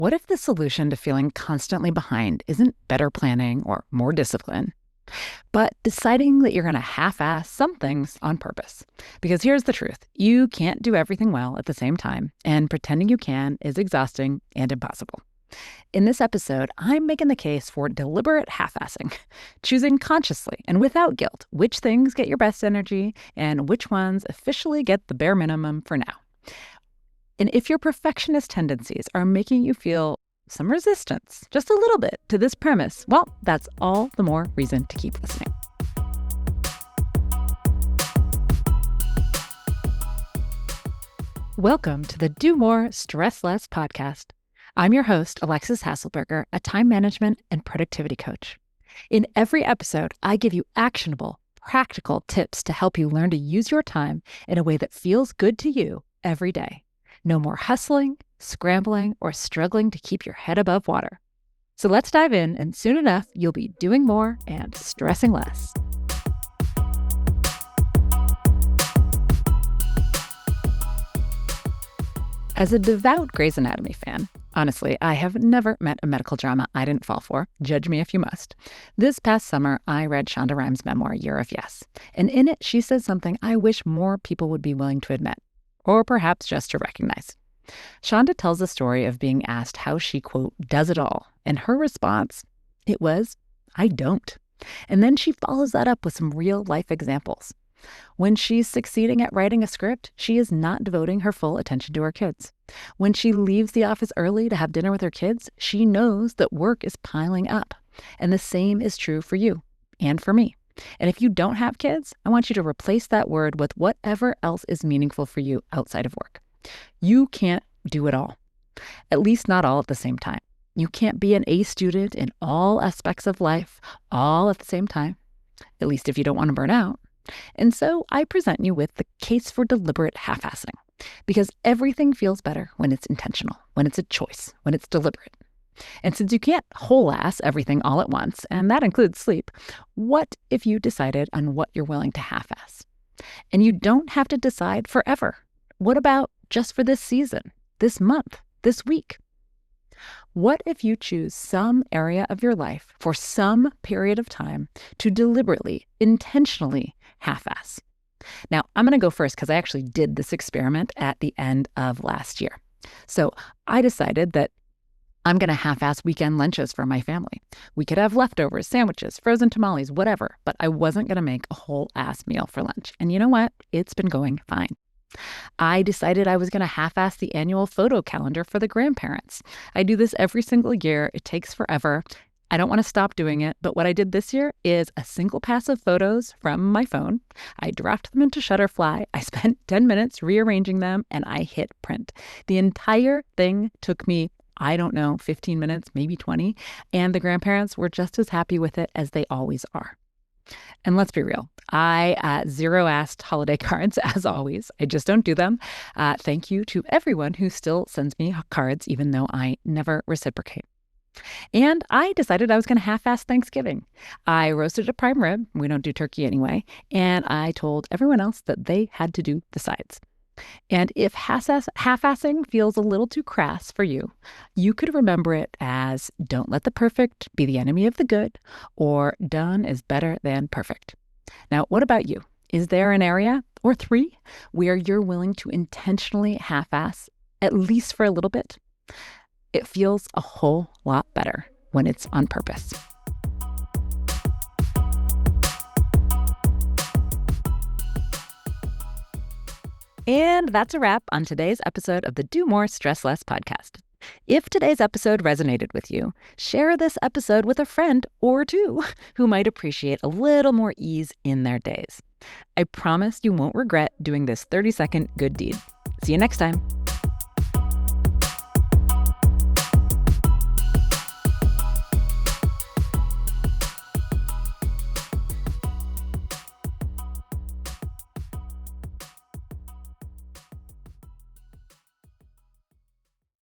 What if the solution to feeling constantly behind isn't better planning or more discipline, but deciding that you're going to half-ass some things on purpose? Because here's the truth. You can't do everything well at the same time, and pretending you can is exhausting and impossible. In this episode, I'm making the case for deliberate half-assing, choosing consciously and without guilt which things get your best energy and which ones officially get the bare minimum for now. And if your perfectionist tendencies are making you feel some resistance, just a little bit, to this premise, well, that's all the more reason to keep listening. Welcome to the Do More, Stress Less podcast. I'm your host, Alexis Hasselberger, a time management and productivity coach. In every episode, I give you actionable, practical tips to help you learn to use your time in a way that feels good to you every day. No more hustling, scrambling, or struggling to keep your head above water. So let's dive in, and soon enough, you'll be doing more and stressing less. As a devout Grey's Anatomy fan, honestly, I have never met a medical drama I didn't fall for. Judge me if you must. This past summer, I read Shonda Rhimes' memoir, Year of Yes. And in it, she says something I wish more people would be willing to admit, or perhaps just to recognize. Shonda tells the story of being asked how she, quote, does it all. And her response, it was, I don't. And then she follows that up with some real life examples. When she's succeeding at writing a script, she is not devoting her full attention to her kids. When she leaves the office early to have dinner with her kids, she knows that work is piling up. And the same is true for you and for me. And if you don't have kids, I want you to replace that word with whatever else is meaningful for you outside of work. You can't do it all, at least not all at the same time. You can't be an A student in all aspects of life, all at the same time, at least if you don't want to burn out. And so I present you with the case for deliberate half-assing, because everything feels better when it's intentional, when it's a choice, when it's deliberate. And since you can't whole-ass everything all at once, and that includes sleep, what if you decided on what you're willing to half-ass? And you don't have to decide forever. What about just for this season, this month, this week? What if you choose some area of your life for some period of time to deliberately, intentionally half-ass? Now, I'm going to go first because I actually did this experiment at the end of last year. So I decided that I'm going to half-ass weekend lunches for my family. We could have leftovers, sandwiches, frozen tamales, whatever, but I wasn't going to make a whole-ass meal for lunch. And you know what? It's been going fine. I decided I was going to half-ass the annual photo calendar for the grandparents. I do this every single year. It takes forever. I don't want to stop doing it, but what I did this year is a single pass of photos from my phone. I dropped them into Shutterfly. I spent 10 minutes rearranging them, and I hit print. The entire thing took me, I don't know, 15 minutes, maybe 20, and the grandparents were just as happy with it as they always are. And let's be real, I zero-assed holiday cards as always. I just don't do them. Thank you to everyone who still sends me cards, even though I never reciprocate. And I decided I was going to half-ass Thanksgiving. I roasted a prime rib. We don't do turkey anyway. And I told everyone else that they had to do the sides. And if half-assing feels a little too crass for you, you could remember it as don't let the perfect be the enemy of the good, or done is better than perfect. Now, what about you? Is there an area, or three, where you're willing to intentionally half-ass, at least for a little bit? It feels a whole lot better when it's on purpose. And that's a wrap on today's episode of the Do More, Stress Less podcast. If today's episode resonated with you, share this episode with a friend or two who might appreciate a little more ease in their days. I promise you won't regret doing this 30-second good deed. See you next time.